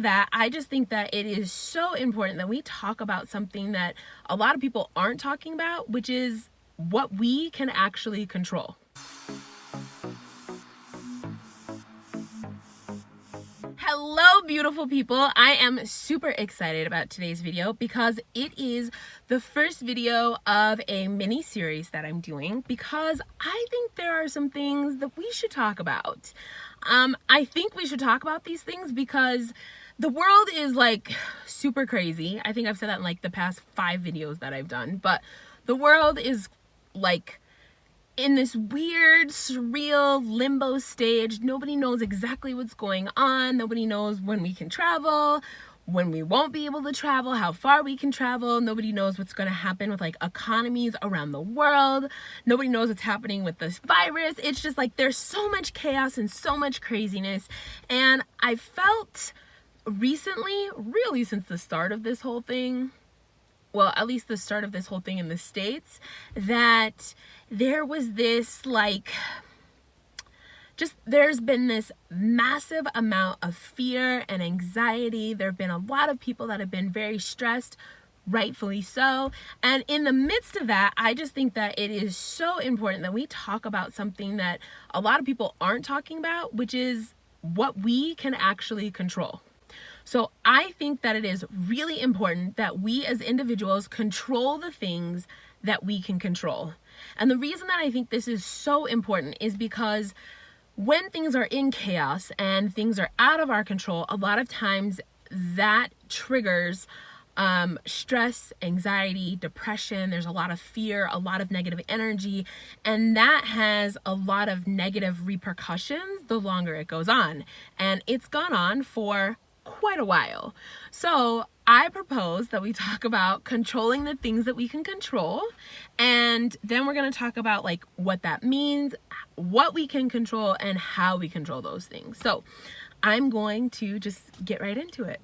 of that, I just think that it is so important that we talk about something that a lot of people aren't talking about, which is what we can actually control. Hello, beautiful people. I am super excited about today's video because it is the first video of a mini series that I'm doing because I think there are some things that we should talk about. I think we should talk about these things because the world is like super crazy. I think I've said that in like the past 5 videos that I've done, but the world is like in this weird, surreal limbo stage. Nobody knows exactly what's going on. Nobody knows when we can travel, when we won't be able to travel, how far we can travel. Nobody knows what's going to happen with like economies around the world. Nobody knows what's happening with this virus. It's just like there's so much chaos and so much craziness. And I felt recently, really since the start of this whole thing, well, at least the start of this whole thing in the States, that there was this like, just there's been this massive amount of fear and anxiety. There have been a lot of people that have been very stressed, rightfully so. And in the midst of that, I just think that it is so important that we talk about something that a lot of people aren't talking about, which is what we can actually control. So I think that it is really important that we as individuals control the things that we can control. And the reason that I think this is so important is because when things are in chaos and things are out of our control, a lot of times that triggers stress, anxiety, depression. There's a lot of fear, a lot of negative energy, and that has a lot of negative repercussions the longer it goes on. And it's gone on for quite a while. So I propose that we talk about controlling the things that we can control, and then we're going to talk about like what that means, what we can control, and how we control those things. So I'm going to just get right into it.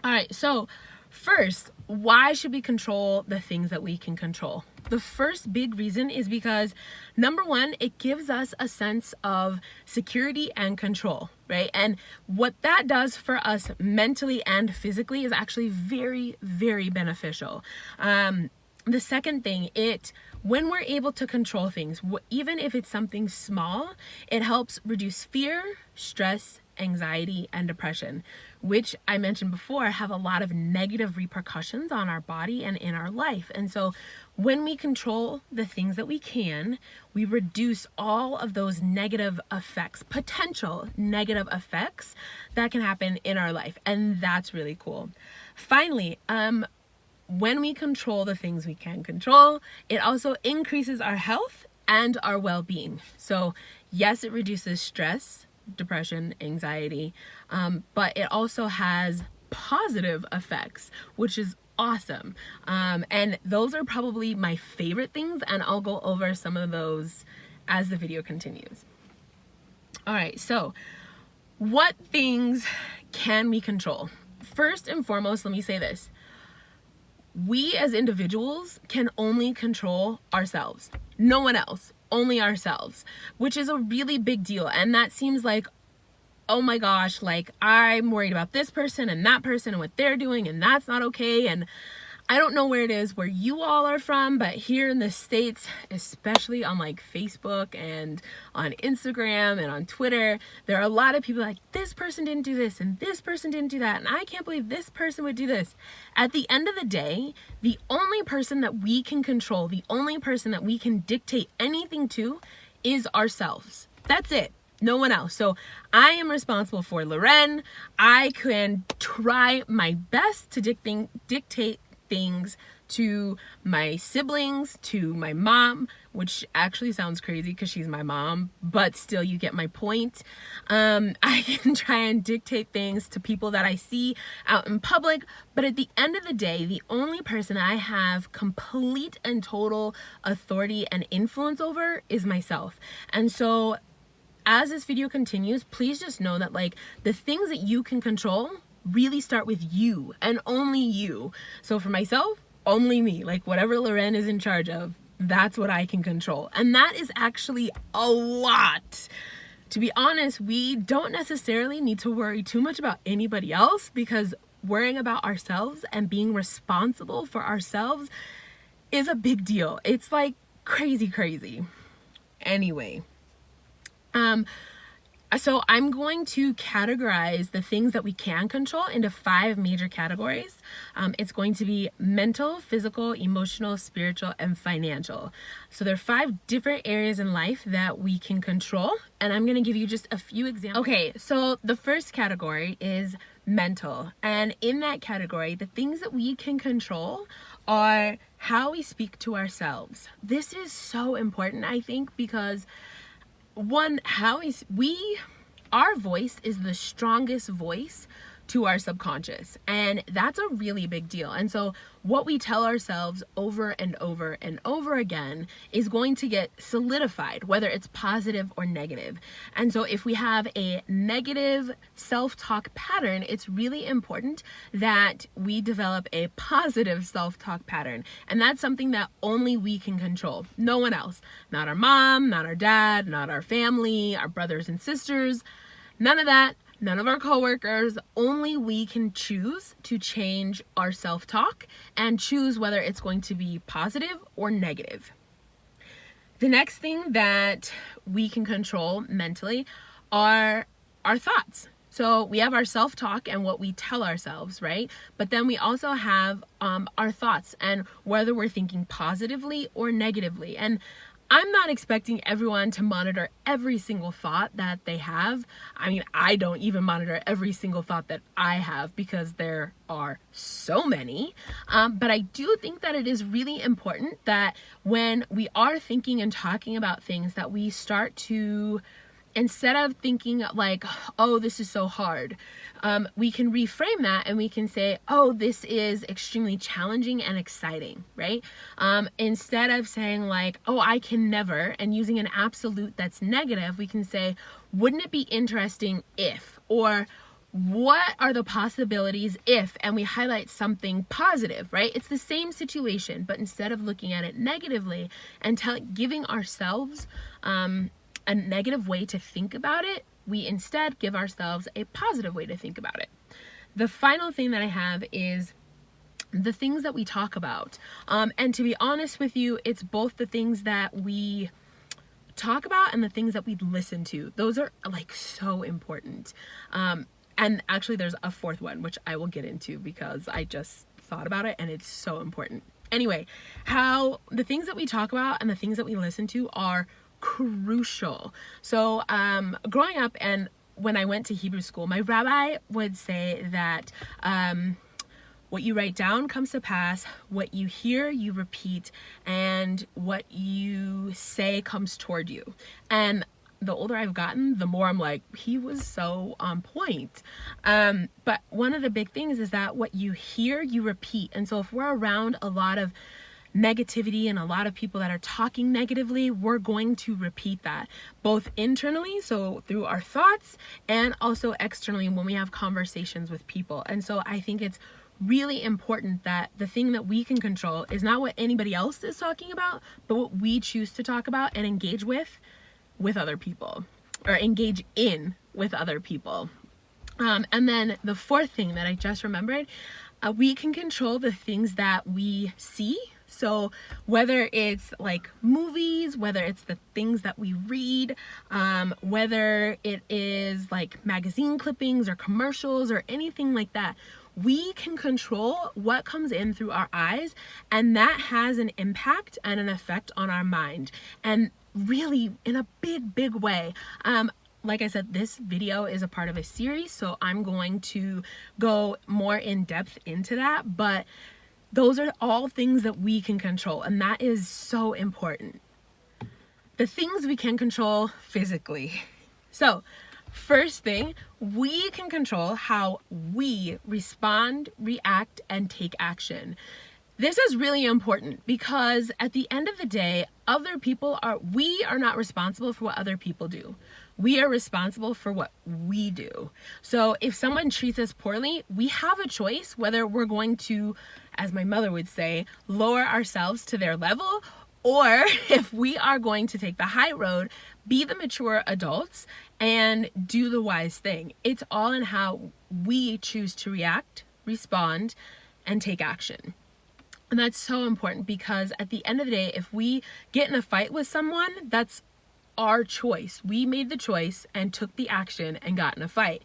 All right, so first, why should we control the things that we can control? The first big reason is because, number one, it gives us a sense of security and control, right? And what that does for us mentally and physically is actually very, very beneficial. The second thing, when we're able to control things, even if it's something small, it helps reduce fear, stress, anxiety, and depression, which I mentioned before have a lot of negative repercussions on our body and in our life. And so when we control the things that we can, we reduce all of those negative effects, potential negative effects that can happen in our life. And that's really cool. Finally, when we control the things we can control, it also increases our health and our well-being. So yes, it reduces stress, depression, anxiety, but it also has positive effects, which is awesome. And those are probably my favorite things, and I'll go over some of those as the video continues. All right, so what things can we control? First and foremost, let me say this. We as individuals can only control ourselves. No one else, only ourselves, which is a really big deal. And that seems like, oh my gosh, like I'm worried about this person and that person and what they're doing, and that's not okay. And I don't know where it is where you all are from, but here in the States, especially on like Facebook and on Instagram and on Twitter, there are a lot of people like, this person didn't do this and this person didn't do that, and I can't believe this person would do this. At the end of the day, the only person that we can control, the only person that we can dictate anything to is ourselves. That's it. No one else. So I am responsible for Loren. I can try my best to dictate things to my siblings, to my mom, which actually sounds crazy because she's my mom, but still you get my point. I can try and dictate things to people that I see out in public, but at the end of the day, the only person I have complete and total authority and influence over is myself. And so as this video continues, please just know that like the things that you can control really start with you and only you. So for myself, only me, like whatever Loren is in charge of, that's what I can control. And that is actually a lot to be honest, we don't necessarily need to worry too much about anybody else, because worrying about ourselves and being responsible for ourselves is a big deal. It's like crazy. Anyway, so I'm going to categorize the things that we can control into 5 major categories. It's going to be mental, physical, emotional, spiritual, and financial. So there are 5 different areas in life that we can control, and I'm going to give you just a few examples. Okay, so the first category is mental, and in that category, the things that we can control are how we speak to ourselves. This is so important, I think, because our voice is the strongest voice to our subconscious, and that's a really big deal. And so what we tell ourselves over and over and over again is going to get solidified, whether it's positive or negative. And so if we have a negative self-talk pattern, it's really important that we develop a positive self-talk pattern. And that's something that only we can control. No one else. Not our mom, not our dad, not our family, our brothers and sisters. None of that. None of our coworkers. Only we can choose to change our self-talk and choose whether it's going to be positive or negative. The next thing that we can control mentally are our thoughts. So we have our self-talk and what we tell ourselves, right? But then we also have our thoughts and whether we're thinking positively or negatively. And I'm not expecting everyone to monitor every single thought that they have. I mean, I don't even monitor every single thought that I have because there are so many. But I do think that it is really important that when we are thinking and talking about things, that we start to, instead of thinking like, oh, this is so hard, we can reframe that and we can say, oh, this is extremely challenging and exciting, right? Instead of saying like, oh, I can never, and using an absolute that's negative, we can say, wouldn't it be interesting if, or what are the possibilities if, and we highlight something positive, right? It's the same situation, but instead of looking at it negatively and giving ourselves a negative way to think about it, we instead give ourselves a positive way to think about it. The final thing that I have is the things that we talk about. And to be honest with you, it's both the things that we talk about and the things that we listen to. Those are like so important. And actually there's a 4th one, which I will get into because I just thought about it and it's so important. Anyway, how the things that we talk about and the things that we listen to are crucial. So growing up and when I went to Hebrew school, my rabbi would say that what you write down comes to pass, what you hear you repeat, and what you say comes toward you. And the older I've gotten, the more I'm like, he was so on point. But one of the big things is that what you hear you repeat. And so if we're around a lot of negativity and a lot of people that are talking negatively, we're going to repeat that both internally, so through our thoughts, and also externally when we have conversations with people. And so I think it's really important that the thing that we can control is not what anybody else is talking about, but what we choose to talk about and engage with other people, or engage in with other people. And then the 4th thing that I just remembered, we can control the things that we see. So whether it's like movies, whether it's the things that we read, whether it is like magazine clippings or commercials or anything like that, we can control what comes in through our eyes, and that has an impact and an effect on our mind, and really in a big way. Like I said, this video is a part of a series, so I'm going to go more in depth into that, but those are all things that we can control, and that is so important. The things we can control physically. So, first thing, we can control how we respond, react, and take action. This is really important because at the end of the day, we are not responsible for what other people do. We are responsible for what we do. So if someone treats us poorly, we have a choice whether we're going to, as my mother would say, lower ourselves to their level, or if we are going to take the high road be the mature adults and do the wise thing. It's all in how we choose to react, respond, and take action. And that's so important, because at the end of the day, if we get in a fight with someone, that's our choice. We made the choice and took the action and got in a fight.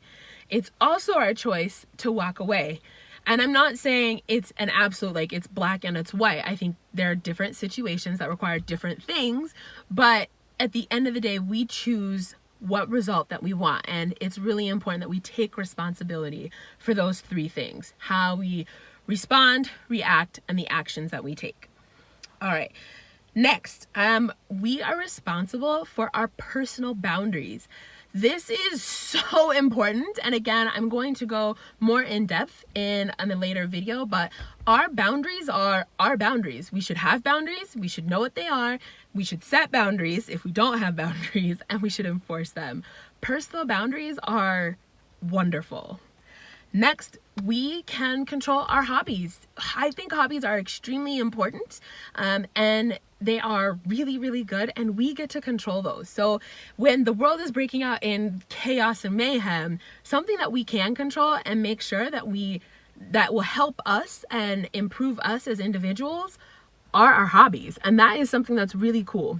It's also our choice to walk away. And I'm not saying it's an absolute, like it's black and it's white. I think there are different situations that require different things, but at the end of the day, we choose what result that we want. And it's really important that we take responsibility for those three things: how we respond, react, and the actions that we take. All right. Next, we are responsible for our personal boundaries. This is so important. And again, I'm going to go more in depth in a later video, but our boundaries are our boundaries. We should have boundaries. We should know what they are. We should set boundaries if we don't have boundaries, and we should enforce them. Personal boundaries are wonderful. Next, we can control our hobbies. I think hobbies are extremely important, and they are really, really good, and we get to control those. So when the world is breaking out in chaos and mayhem, something that we can control and make sure that will help us and improve us as individuals are our hobbies. And that is something that's really cool.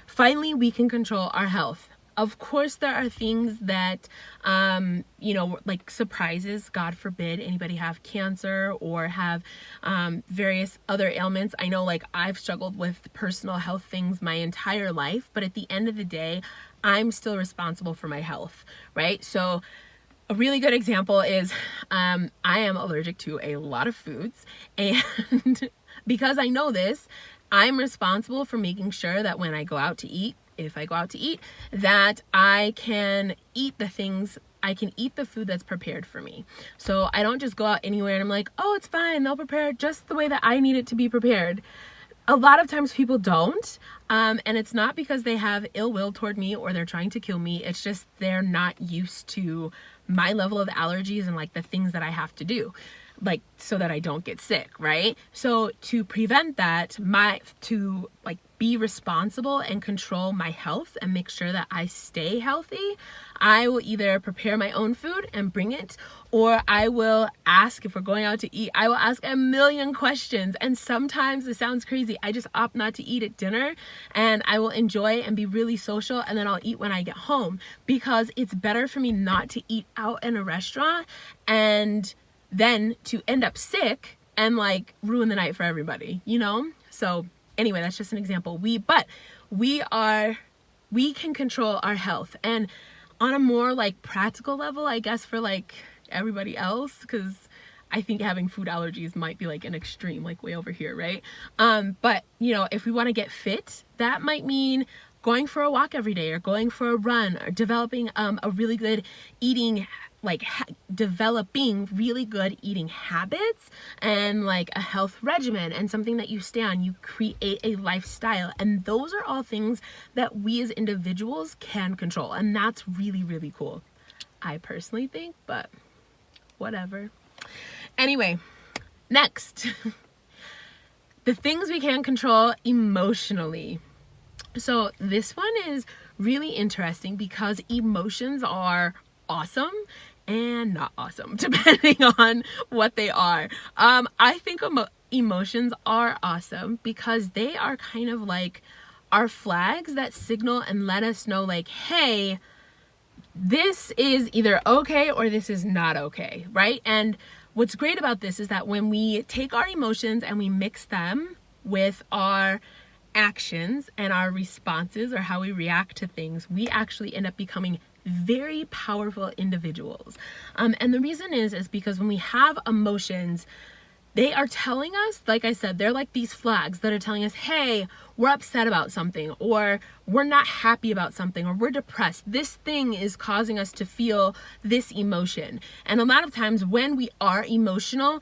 Finally, we can control our health. Of course, there are things that, like surprises. God forbid anybody have cancer or have various other ailments. I know, like, I've struggled with personal health things my entire life, but at the end of the day, I'm still responsible for my health, right? So a really good example is I am allergic to a lot of foods, and because I know this, I'm responsible for making sure that when I go out to eat, if I go out to eat, that I can eat the food that's prepared for me. So I don't just go out anywhere and I'm like, oh, it's fine, they'll prepare it just the way that I need it to be prepared. A lot of times people don't, and it's not because they have ill will toward me or they're trying to kill me. It's just they're not used to my level of allergies and like the things that I have to do, like so that I don't get sick, right? So to prevent that, to be responsible and control my health and make sure that I stay healthy, I will either prepare my own food and bring it, or I will ask, if we're going out to eat, I will ask a million questions. And sometimes it sounds crazy, I just opt not to eat at dinner, and I will enjoy and be really social, and then I'll eat when I get home, because it's better for me not to eat out in a restaurant and then to end up sick and like ruin the night for everybody, So anyway, that's just an example. We can control our health, and on a more like practical level, I guess, for like everybody else, because I think having food allergies might be like an extreme, like way over here, right? But if we want to get fit, that might mean going for a walk every day, or going for a run, or developing a really good eating, developing really good eating habits and like a health regimen and something that you stay on. You create a lifestyle, and those are all things that we as individuals can control, and that's really, really cool, I personally think, but whatever. Anyway, next, the things we can control emotionally. So this one is really interesting because emotions are awesome and not awesome, depending on what they are. I think emotions are awesome because they are kind of like our flags that signal and let us know, like, hey, this is either okay or this is not okay, right? And what's great about this is that when we take our emotions and we mix them with our actions and our responses, or how we react to things, we actually end up becoming very powerful individuals. And the reason is because when we have emotions, they are telling us, like I said, they're like these flags that are telling us, hey, we're upset about something, or we're not happy about something, or we're depressed. This thing is causing us to feel this emotion. And a lot of times when we are emotional,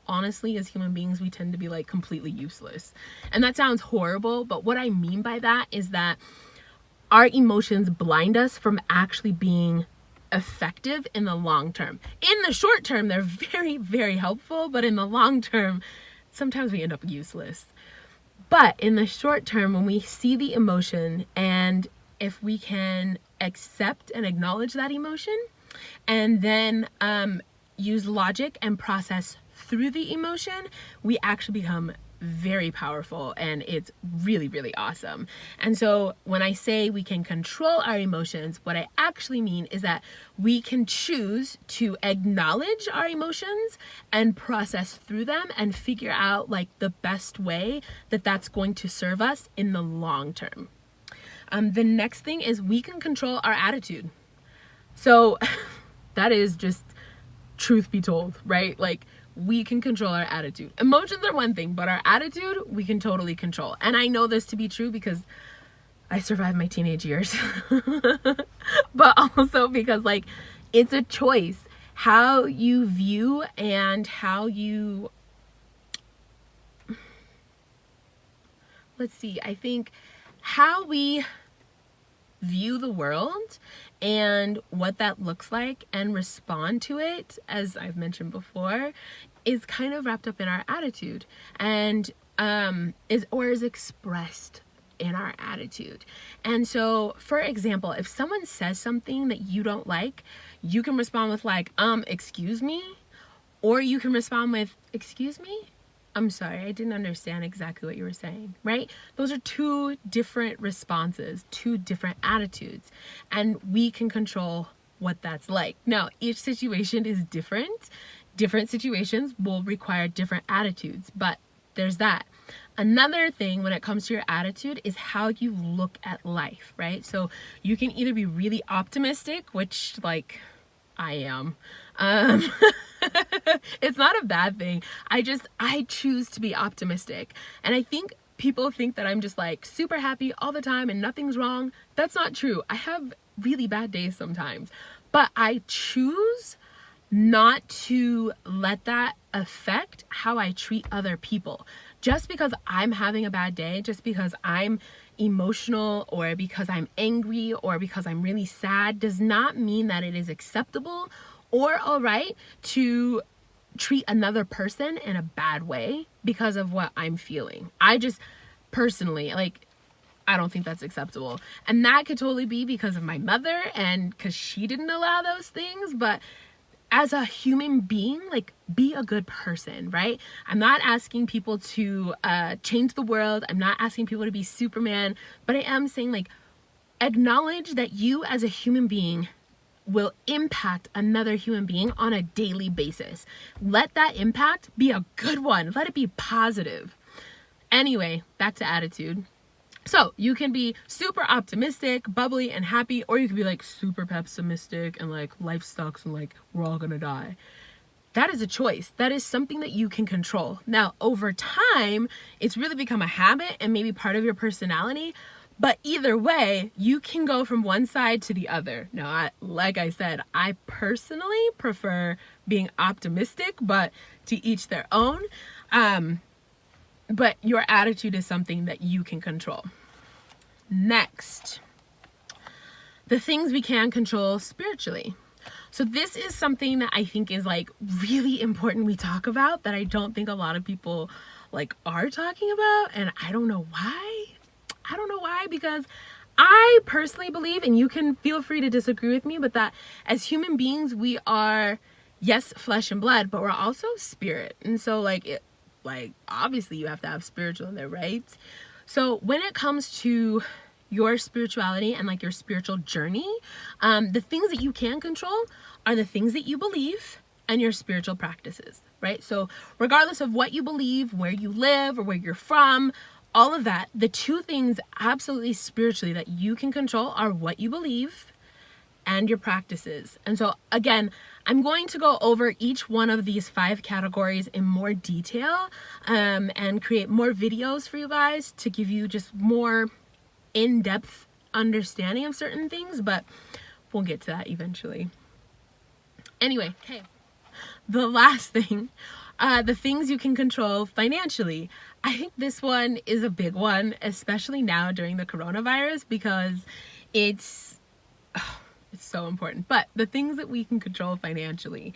honestly, as human beings, we tend to be like completely useless. And that sounds horrible, but what I mean by that is that our emotions blind us from actually being effective in the long term. In the short term, they're very, very helpful, but in the long term, sometimes we end up useless. But in the short term, when we see the emotion, and if we can accept and acknowledge that emotion, and then use logic and process through the emotion, we actually become very powerful, and it's really, really awesome. And so when I say we can control our emotions, what I actually mean is that we can choose to acknowledge our emotions and process through them and figure out like the best way that that's going to serve us in the long term. The next thing is we can control our attitude. So that is just truth be told, right? Like, we can control our attitude. Emotions are one thing, but our attitude, we can totally control. And I know this to be true because I survived my teenage years. But also because like, it's a choice. How you view and how you, let's see, I think how we view the world and what that looks like and respond to it, as I've mentioned before, is kind of wrapped up in our attitude, and is expressed in our attitude. And so, for example, if someone says something that you don't like, you can respond with like, excuse me, or you can respond with, excuse me? I'm sorry, I didn't understand exactly what you were saying, right? Those are two different responses, two different attitudes, and we can control what that's like. Now, each situation is different. Different situations will require different attitudes, but there's that. Another thing when it comes to your attitude is how you look at life, right? So you can either be really optimistic, which like I am. It's not a bad thing. I choose to be optimistic. And I think people think that I'm just like super happy all the time and nothing's wrong. That's not true. I have really bad days sometimes, but I choose not to let that affect how I treat other people. Just because I'm having a bad day, just because I'm emotional or because I'm angry or because I'm really sad, does not mean that it is acceptable or all right to treat another person in a bad way because of what I'm feeling. I just personally, like, I don't think that's acceptable. And that could totally be because of my mother and because she didn't allow those things. But as a human being, like, be a good person, right? I'm not asking people to change the world. I'm not asking people to be Superman, but I am saying, like, acknowledge that you as a human being will impact another human being on a daily basis. Let that impact be a good one. Let it be positive. Anyway, back to attitude. So you can be super optimistic, bubbly, and happy, or you can be like super pessimistic and like life sucks and like we're all gonna die. That is a choice. That is something that you can control. Now, over time, it's really become a habit and maybe part of your personality. But either way, you can go from one side to the other. Now, like I said, I personally prefer being optimistic, but to each their own. But your attitude is something that you can control. Next, the things we can control spiritually. So this is something that I think is like really important we talk about, that I don't think a lot of people like are talking about, and I don't know why. Because I personally believe, and you can feel free to disagree with me, but that as human beings, we are, yes, flesh and blood, but we're also spirit. And so like obviously you have to have spiritual in there, right? So when it comes to your spirituality and like your spiritual journey, the things that you can control are the things that you believe and your spiritual practices, right? So regardless of what you believe, where you live, or where you're from, all of that, the two things absolutely spiritually that you can control are what you believe and your practices. And so again, I'm going to go over each one of these 5 categories in more detail, and create more videos for you guys to give you just more in-depth understanding of certain things, but we'll get to that eventually. Anyway, okay. The last thing, the things you can control financially. I think this one is a big one, especially now during the coronavirus, because it's It's so important. But the things that we can control financially,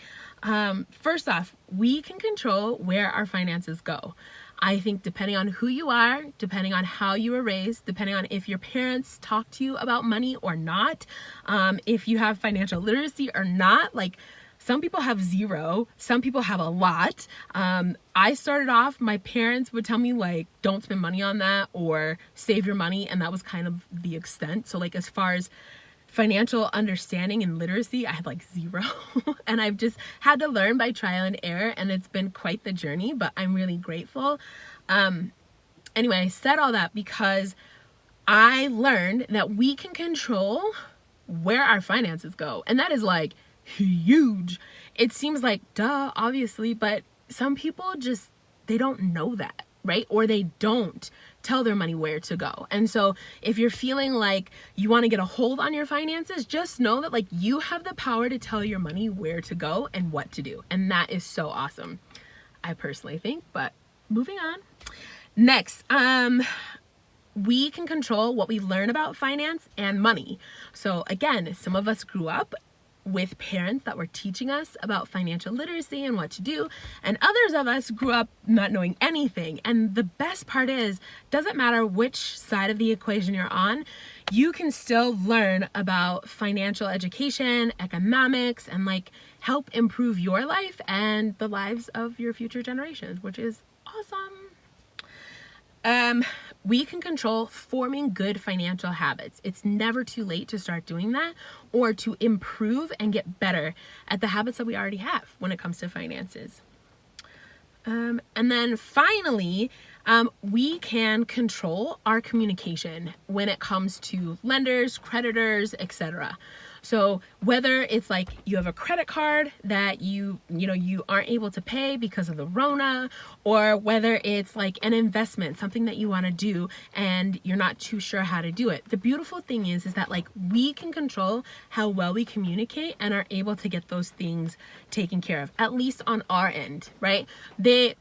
first off, we can control where our finances go. I think depending on who you are, depending on how you were raised, depending on if your parents talk to you about money or not, if you have financial literacy or not, like some people have zero, some people have a lot. I started off, my parents would tell me like, don't spend money on that or save your money. And that was kind of the extent. So like as far as financial understanding and literacy, I had like zero. And I've just had to learn by trial and error, and it's been quite the journey, but I'm really grateful. Anyway, I said all that because I learned that we can control where our finances go. And that is like huge. It seems like duh, obviously, but some people just, they don't know that, right? Or they don't tell their money where to go. And so if you're feeling like you want to get a hold on your finances, just know that like you have the power to tell your money where to go and what to do. And that is so awesome, I personally think. But moving on. Next, we can control what we learn about finance and money. So again, some of us grew up with parents that were teaching us about financial literacy and what to do, and others of us grew up not knowing anything. And the best part is, doesn't matter which side of the equation you're on, you can still learn about financial education, economics, and like help improve your life and the lives of your future generations, which is awesome. We can control forming good financial habits. It's never too late to start doing that or to improve and get better at the habits that we already have when it comes to finances. And then finally, we can control our communication when it comes to lenders, creditors, etc. So whether it's like you have a credit card that you aren't able to pay because of the Rona, or whether it's like an investment, something that you want to do and you're not too sure how to do it. The beautiful thing is that like we can control how well we communicate and are able to get those things taken care of, at least on our end, right?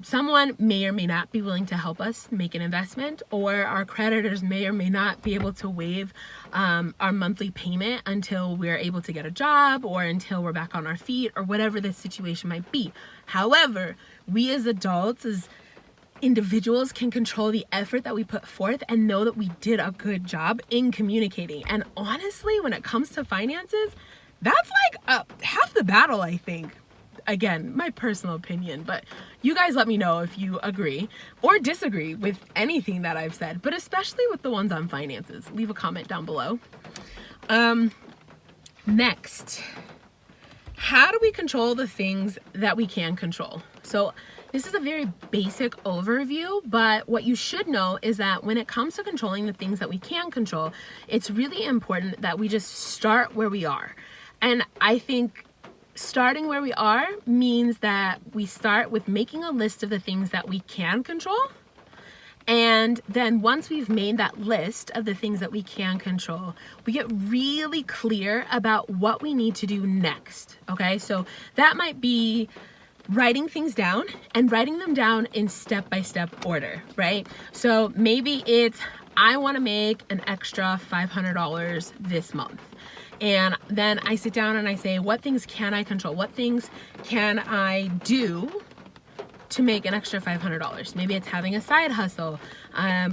Someone may or may not be willing to help us make an investment, or our creditors may or may not be able to waive our monthly payment until we're able to get a job or until we're back on our feet or whatever the situation might be. However, we as adults, as individuals, can control the effort that we put forth and know that we did a good job in communicating. And honestly, when it comes to finances, that's like half the battle, I think. Again, my personal opinion, but you guys let me know if you agree or disagree with anything that I've said, but especially with the ones on finances. Leave a comment down below. Next, how do we control the things that we can control? So this is a very basic overview, but what you should know is that when it comes to controlling the things that we can control, it's really important that we just start where we are. And I think starting where we are means that we start with making a list of the things that we can control. And then once we've made that list of the things that we can control, we get really clear about what we need to do next. Okay, so that might be writing things down and writing them down in step-by-step order, right? So maybe it's, I want to make an extra $500 this month. And then I sit down and I say, what things can I control? What things can I do to make an extra $500? Maybe it's having a side hustle,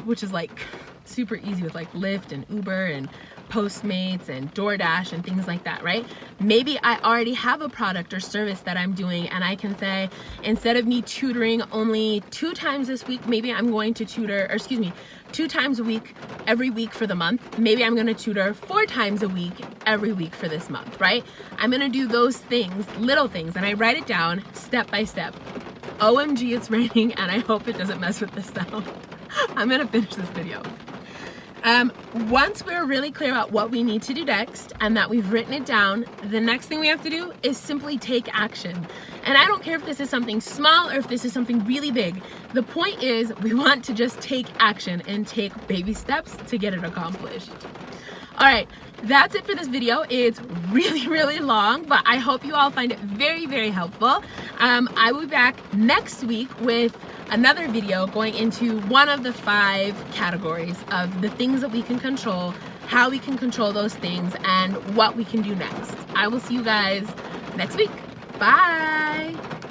which is like super easy with like Lyft and Uber and Postmates and DoorDash and things like that, right? Maybe I already have a product or service that I'm doing, and I can say, instead of me tutoring only 2 times this week, maybe I'm going to tutor, 2 times a week every week for the month. Maybe I'm going to tutor 4 times a week every week for this month, right? I'm going to do those things, little things, and I write it down step by step. OMG, it's raining, and I hope it doesn't mess with the sound. I'm going to finish this video. Once we're really clear about what we need to do next and that we've written it down, the next thing we have to do is simply take action. And I don't care if this is something small or if this is something really big. The point is we want to just take action and take baby steps to get it accomplished. All right, that's it for this video. It's really, really long, but I hope you all find it very, very helpful. I will be back next week with another video going into one of the 5 categories of the things that we can control how we can control those things, and what we can do next. I will see you guys next week. Bye.